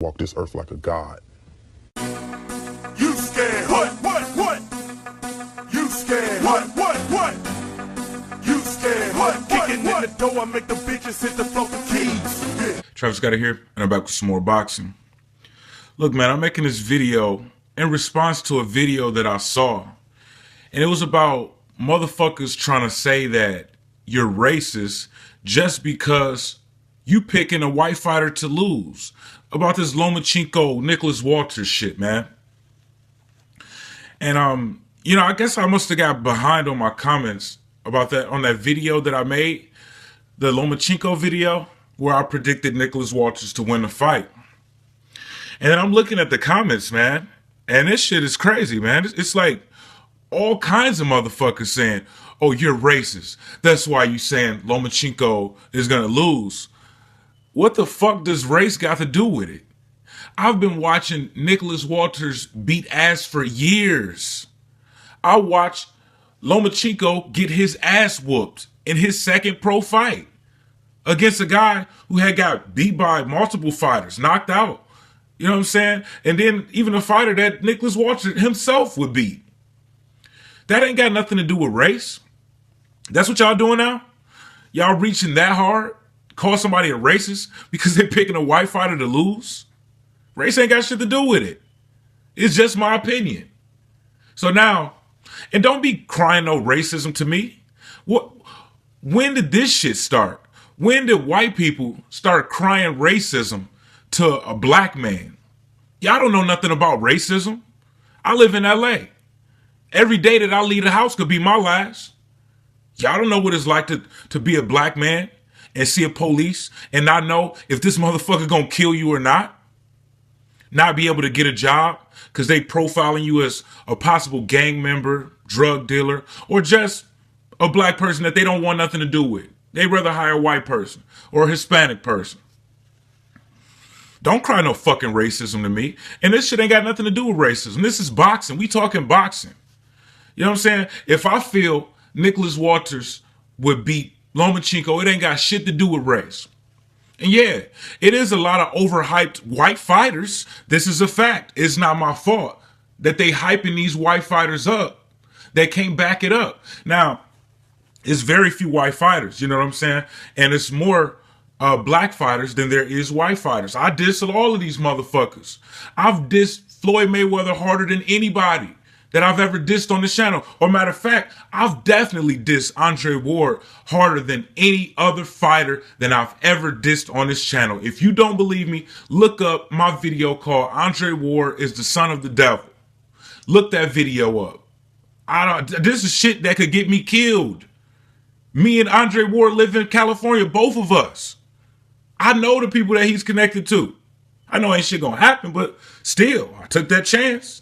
walk this earth like a god. You scared? What? You scared? What? You scared? What? Kicking in the door, I make the bitches hit the floor for keys. Yeah. Travis Scott here, and I'm back with some more boxing. Look, man, I'm making this video in response to a video that I saw, and it was about motherfuckers trying to say that you're racist just because you picking a white fighter to lose. About this Lomachenko, Nicholas Walters shit, man. And, you know, I guess I must have got behind on my comments about that on that video that I made, the Lomachenko video, where I predicted Nicholas Walters to win the fight. And then I'm looking at the comments, man, and this shit is crazy, man. It's like all kinds of motherfuckers saying, oh, you're racist. That's why you saying Lomachenko is going to lose. What the fuck does race got to do with it? I've been watching Nicholas Walters beat ass for years. I watched Lomachenko get his ass whooped in his second pro fight against a guy who had got beat by multiple fighters, knocked out. You know what I'm saying? And then even a fighter that Nicholas Walters himself would beat. That ain't got nothing to do with race. That's what y'all doing now? Y'all reaching that hard? Call somebody a racist because they're picking a white fighter to lose? Race ain't got shit to do with it. It's just my opinion. So now, and don't be crying no racism to me. When did this shit start? When did white people start crying racism to a black man? Y'all don't know nothing about racism. I live in LA. Every day that I leave the house could be my last. Y'all don't know what it's like to be a black man and see a police and not know if this motherfucker gonna kill you or not. Not be able to get a job because they profiling you as a possible gang member, drug dealer, or just a black person that they don't want nothing to do with. They'd rather hire a white person or a Hispanic person. Don't cry no fucking racism to me. And this shit ain't got nothing to do with racism. This is boxing. We talking boxing. You know what I'm saying? If I feel Nicholas Walters would beat Lomachenko, it ain't got shit to do with race. And yeah, it is a lot of overhyped white fighters. This is a fact. It's not my fault that they hyping these white fighters up. They can't back it up. Now, it's very few white fighters, you know what I'm saying? And it's more black fighters than there is white fighters. I diss all of these motherfuckers. I've dissed Floyd Mayweather harder than anybody that I've ever dissed on this channel. Or matter of fact, I've definitely dissed Andre Ward harder than any other fighter that I've ever dissed on this channel. If you don't believe me, look up my video called Andre Ward is the Son of the Devil. Look that video up. This is shit that could get me killed. Me and Andre Ward live in California, both of us. I know the people that he's connected to. I know ain't shit gonna happen, but still, I took that chance.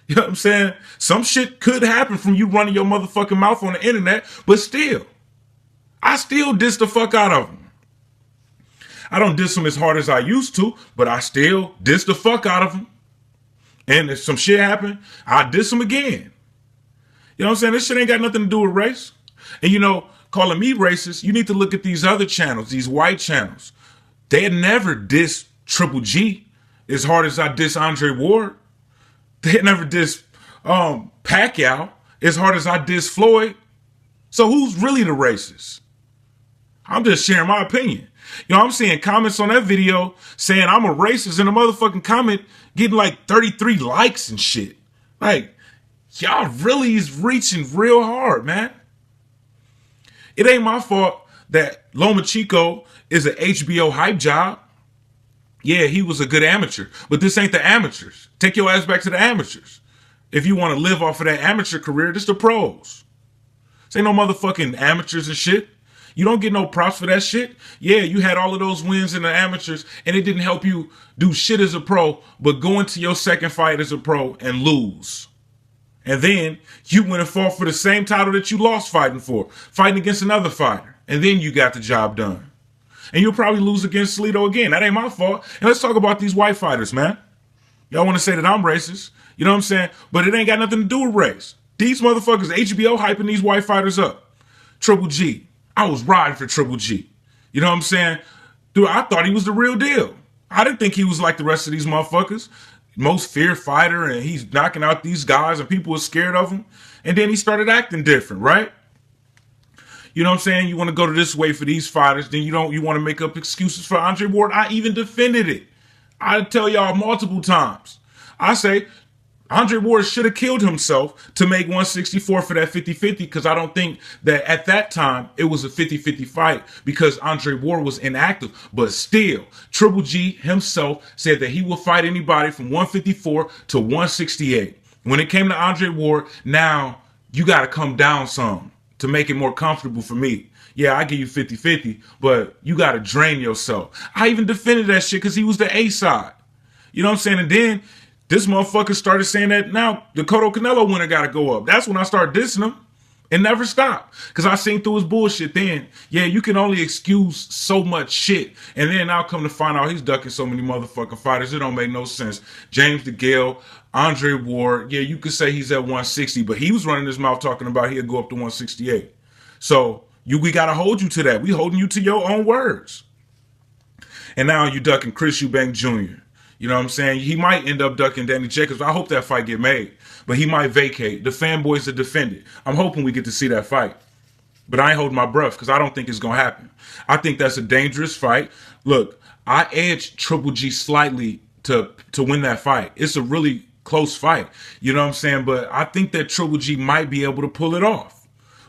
You know what I'm saying? Some shit could happen from you running your motherfucking mouth on the internet, but still, I still diss the fuck out of them. I don't diss them as hard as I used to, but I still diss the fuck out of them. And if some shit happen, I diss them again. You know what I'm saying? This shit ain't got nothing to do with race. And you know, calling me racist, you need to look at these other channels, these white channels. They had never dissed Triple G as hard as I diss Andre Ward. They had never dissed Pacquiao as hard as I diss Floyd. So who's really the racist? I'm just sharing my opinion. You know, I'm seeing comments on that video saying I'm a racist and a motherfucking comment getting like 33 likes and shit. Like, y'all really is reaching real hard, man. It ain't my fault that Lomachenko is an HBO hype job. Yeah, he was a good amateur, but this ain't the amateurs. Take your ass back to the amateurs. If you want to live off of that amateur career, this the pros. This ain't no motherfucking amateurs and shit. You don't get no props for that shit. Yeah, you had all of those wins in the amateurs, and it didn't help you do shit as a pro, but go into your second fight as a pro and lose. And then you went and fought for the same title that you lost fighting for, fighting against another fighter. And then you got the job done. And you'll probably lose against Slido again. That ain't my fault. And let's talk about these white fighters, man. Y'all want to say that I'm racist. You know what I'm saying? But it ain't got nothing to do with race. These motherfuckers, HBO hyping these white fighters up. Triple G. I was riding for Triple G. You know what I'm saying? Dude, I thought he was the real deal. I didn't think he was like the rest of these motherfuckers. Most feared fighter, and he's knocking out these guys, and people were scared of him. And then he started acting different, right? You know what I'm saying? You want to go to this way for these fighters, then you want to make up excuses for Andre Ward. I even defended it. I tell y'all multiple times. I say Andre Ward should have killed himself to make 164 for that 50-50, because I don't think that at that time it was a 50-50 fight because Andre Ward was inactive. But still, Triple G himself said that he will fight anybody from 154 to 168. When it came to Andre Ward, now you got to come down some to make it more comfortable for me. Yeah, I give you 50-50, but you got to drain yourself. I even defended that shit because he was the A side. You know what I'm saying? And then this motherfucker started saying that now the Cotto Canelo winner got to go up. That's when I started dissing him and never stopped, because I seen through his bullshit then. Yeah, you can only excuse so much shit. And then I'll come to find out he's ducking so many motherfucking fighters. It don't make no sense. James DeGale, Andre Ward, yeah, you could say he's at 160, but he was running his mouth talking about he'd go up to 168. So we got to hold you to that. We holding you to your own words. And now you ducking Chris Eubank Jr. You know what I'm saying? He might end up ducking Danny Jacobs. I hope that fight get made. But he might vacate. The fanboys are defended. I'm hoping we get to see that fight. But I ain't holding my breath because I don't think it's going to happen. I think that's a dangerous fight. Look, I edged Triple G slightly to win that fight. It's a really close fight. You know what I'm saying? But I think that Triple G might be able to pull it off.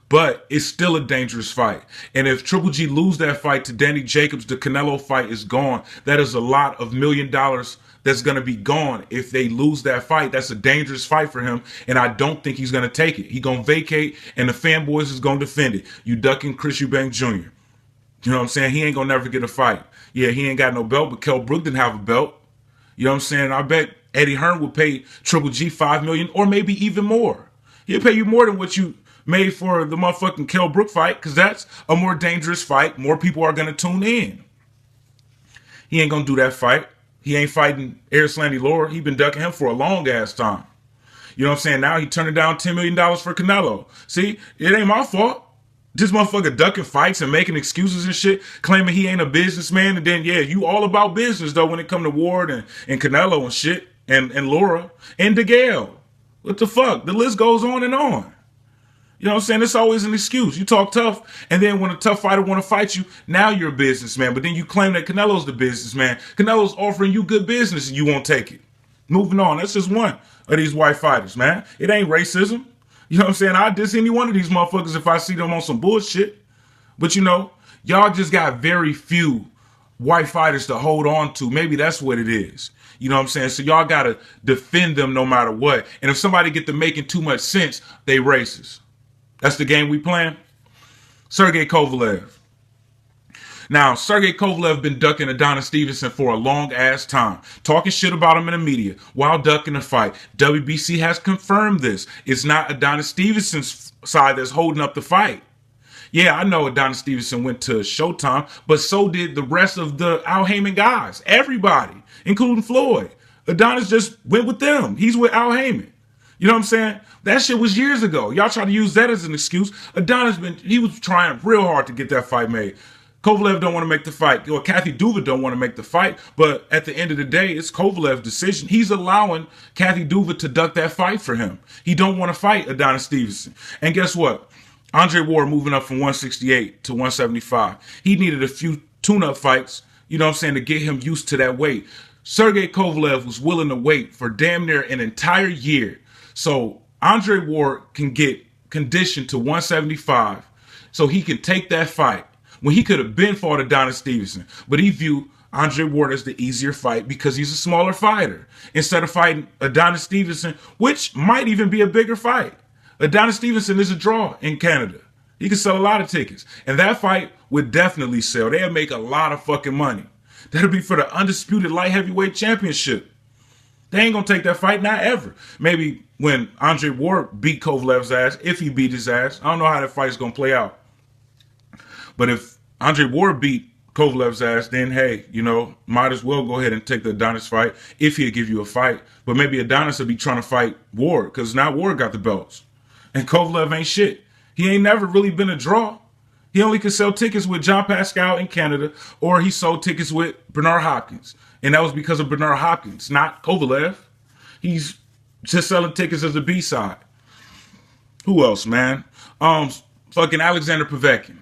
But it's still a dangerous fight. And if Triple G lose that fight to Danny Jacobs, the Canelo fight is gone. That is a lot of $1 million that's going to be gone if they lose that fight. That's a dangerous fight for him, and I don't think he's going to take it. He's going to vacate, and the fanboys is going to defend it. You ducking Chris Eubank Jr. You know what I'm saying? He ain't going to never get a fight. Yeah, he ain't got no belt, but Kell Brook didn't have a belt. You know what I'm saying? I bet Eddie Hearn would pay Triple G $5 million or maybe even more. He'll pay you more than what you made for the motherfucking Kell Brook fight, because that's a more dangerous fight. More people are going to tune in. He ain't going to do that fight. He ain't fighting Erislandy Lara. He been ducking him for a long ass time. You know what I'm saying? Now he turning down $10 million for Canelo. See, it ain't my fault. This motherfucker ducking fights and making excuses and shit, claiming he ain't a businessman. And then, yeah, you all about business, though, when it come to Ward and Canelo and shit, and Lara and DeGale. What the fuck? The list goes on and on. You know what I'm saying? It's always an excuse. You talk tough, and then when a tough fighter want to fight you, now you're a businessman. But then you claim that Canelo's the businessman. Canelo's offering you good business, and you won't take it. Moving on. That's just one of these white fighters, man. It ain't racism. You know what I'm saying? I'd diss any one of these motherfuckers if I see them on some bullshit. But, you know, y'all just got very few white fighters to hold on to. Maybe that's what it is. You know what I'm saying? So y'all got to defend them no matter what. And if somebody get to making too much sense, they racist. That's the game we playing. Sergey Kovalev. Now, Sergey Kovalev been ducking Adonis Stevenson for a long ass time, talking shit about him in the media while ducking the fight. WBC has confirmed this. It's not Adonis Stevenson's side that's holding up the fight. Yeah, I know Adonis Stevenson went to Showtime, but so did the rest of the Al Heyman guys. Everybody, including Floyd. Adonis just went with them. He's with Al Heyman. You know what I'm saying? That shit was years ago. Y'all try to use that as an excuse. Adonis he was trying real hard to get that fight made. Kovalev don't want to make the fight. Or Kathy Duva don't want to make the fight. But at the end of the day, it's Kovalev's decision. He's allowing Kathy Duva to duck that fight for him. He don't want to fight Adonis Stevenson. And guess what? Andre Ward moving up from 168 to 175. He needed a few tune-up fights, you know what I'm saying, to get him used to that weight. Sergey Kovalev was willing to wait for damn near an entire year. So Andre Ward can get conditioned to 175 so he can take that fight when he could have been fought Adonis Stevenson. But he viewed Andre Ward as the easier fight because he's a smaller fighter instead of fighting Adonis Stevenson, which might even be a bigger fight. Adonis Stevenson is a draw in Canada. He can sell a lot of tickets. And that fight would definitely sell. They'll make a lot of fucking money. That'll be for the undisputed light heavyweight championship. They ain't going to take that fight, not ever. Maybe when Andre Ward beat Kovalev's ass, if he beat his ass. I don't know how that fight's going to play out. But if Andre Ward beat Kovalev's ass, then, hey, you know, might as well go ahead and take the Adonis fight if he'll give you a fight. But maybe Adonis will be trying to fight Ward because now Ward got the belts. And Kovalev ain't shit. He ain't never really been a draw. He only could sell tickets with John Pascal in Canada, or he sold tickets with Bernard Hopkins. And that was because of Bernard Hopkins, not Kovalev. He's just selling tickets as a B-side. Who else, man? Fucking Alexander Povetkin.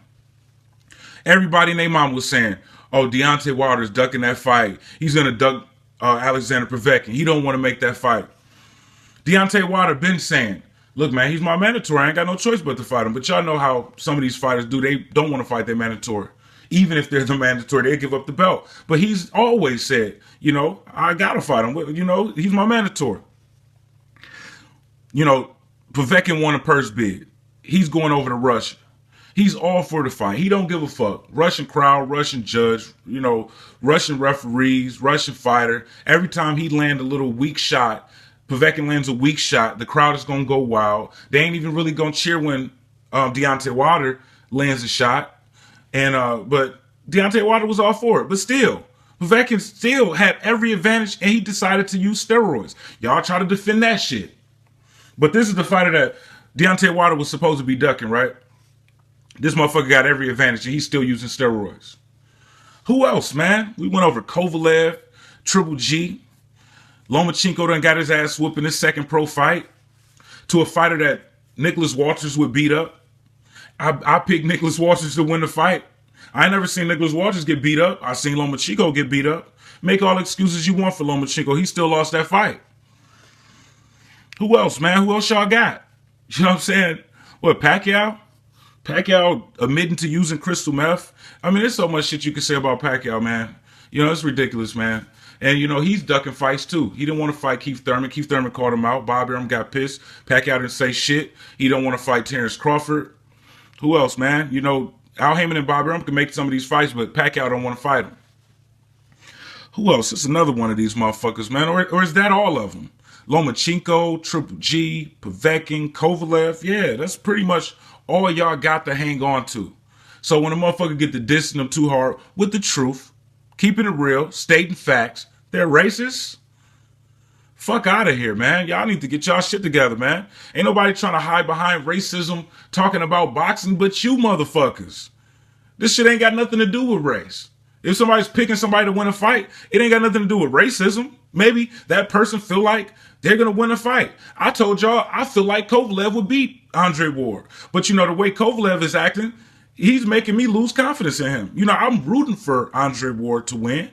Everybody and their mom was saying, oh, Deontay Wilder's ducking that fight. He's going to duck Alexander Povetkin. He don't want to make that fight. Deontay Wilder been saying, look, man, he's my mandatory. I ain't got no choice but to fight him. But y'all know how some of these fighters do. They don't want to fight their mandatory. Even if they're the mandatory, they give up the belt. But he's always said, you know, I got to fight him. You know, he's my mandatory. You know, Povetkin won a purse bid. He's going over to Russia. He's all for the fight. He don't give a fuck. Russian crowd, Russian judge, you know, Russian referees, Russian fighter. Every time he land a little weak shot, Povetkin lands a weak shot, the crowd is going to go wild. They ain't even really going to cheer when Deontay Wilder lands a shot. And but Deontay Wilder was all for it. But still, Povetkin still had every advantage, and he decided to use steroids. Y'all try to defend that shit. But this is the fighter that Deontay Wilder was supposed to be ducking, right? This motherfucker got every advantage, and he's still using steroids. Who else, man? We went over Kovalev, Triple G. Lomachenko done got his ass whooped in his second pro fight to a fighter that Nicholas Walters would beat up. I picked Nicholas Walters to win the fight. I ain't never seen Nicholas Walters get beat up. I seen Lomachenko get beat up. Make all the excuses you want for Lomachenko. He still lost that fight. Who else, man? Who else y'all got? You know what I'm saying? What, Pacquiao? Pacquiao admitting to using crystal meth. I mean, there's so much shit you can say about Pacquiao, man. You know, it's ridiculous, man. And, you know, he's ducking fights, too. He didn't want to fight Keith Thurman. Keith Thurman called him out. Bob Arum got pissed. Pacquiao didn't say shit. He don't want to fight Terrence Crawford. Who else, man? You know, Al Heyman and Bob Arum can make some of these fights, but Pacquiao don't want to fight him. Who else? It's another one of these motherfuckers, man. Or is that all of them? Lomachenko, Triple G, Povetkin, Kovalev. Yeah, that's pretty much all y'all got to hang on to. So when a motherfucker get to dissing them too hard with the truth, keeping it real, stating facts, they're racist. Fuck out of here, man. Y'all need to get y'all shit together, man. Ain't nobody trying to hide behind racism talking about boxing but you motherfuckers. This shit ain't got nothing to do with race. If somebody's picking somebody to win a fight, it ain't got nothing to do with racism. Maybe that person feel like they're going to win a fight. I told y'all I feel like Kovalev would beat Andre Ward. But, you know, the way Kovalev is acting, he's making me lose confidence in him. You know, I'm rooting for Andre Ward to win,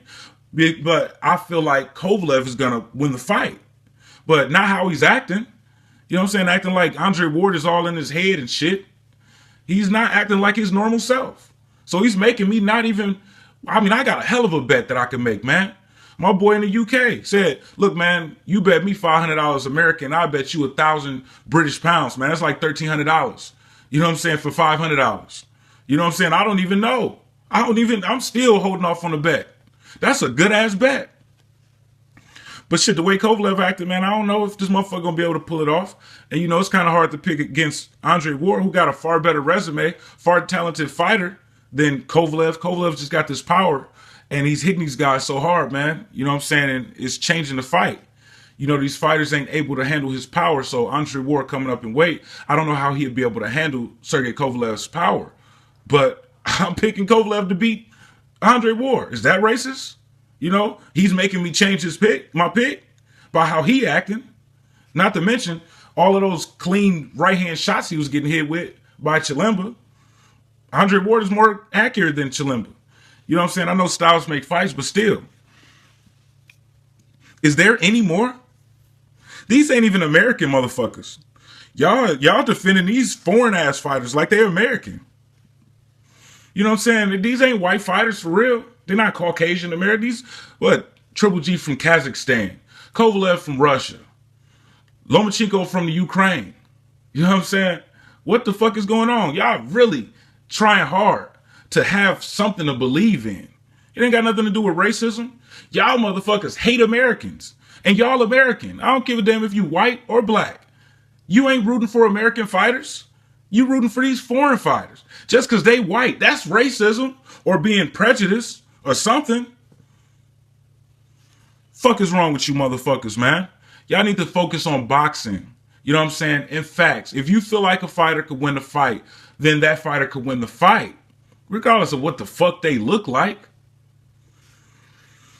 but I feel like Kovalev is going to win the fight. But not how he's acting. You know what I'm saying? Acting like Andre Ward is all in his head and shit. He's not acting like his normal self. So he's making me not even... I mean, I got a hell of a bet that I can make, man. My boy in the UK said, look, man, you bet me $500 American. I bet you 1,000 British pounds, man. That's like $1,300. You know what I'm saying? For $500. You know what I'm saying? I don't even know. I'm still holding off on the bet. That's a good ass bet. But shit, the way Kovalev acted, man, I don't know if this motherfucker gonna be able to pull it off. And you know, it's kind of hard to pick against Andre Ward, who got a far better resume, far talented fighter than Kovalev. Kovalev just got this power, and he's hitting these guys so hard, man. You know what I'm saying? And it's changing the fight. You know, these fighters ain't able to handle his power, so Andre Ward coming up in weight, I don't know how he'd be able to handle Sergey Kovalev's power. But I'm picking Kovalev to beat Andre Ward. Is that racist? You know, he's making me change my pick, by how he acting. Not to mention all of those clean right-hand shots he was getting hit with by Chilemba. Andre Ward is more accurate than Chilemba. You know what I'm saying? I know styles make fights, but still. Is there any more? These ain't even American motherfuckers. Y'all defending these foreign-ass fighters like they're American. You know what I'm saying? These ain't white fighters for real. They're not Caucasian American. These, what? Triple G from Kazakhstan. Kovalev from Russia. Lomachenko from the Ukraine. You know what I'm saying? What the fuck is going on? Y'all really trying hard to have something to believe in. It ain't got nothing to do with racism. Y'all motherfuckers hate Americans. And y'all American. I don't give a damn if you white or black. You ain't rooting for American fighters. You rooting for these foreign fighters. Just because they white. That's racism or being prejudiced or something. Fuck is wrong with you motherfuckers, man? Y'all need to focus on boxing. You know what I'm saying? In facts. If you feel like a fighter could win the fight, then that fighter could win the fight. regardless of what the fuck they look like.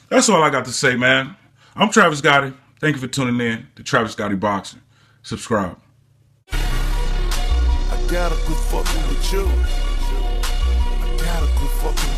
That's all I got to say, man. I'm Travis Gotti. Thank you for tuning in to Travis Gotti Boxing. Subscribe. I gotta quit fucking with you. I gotta quit fucking with you.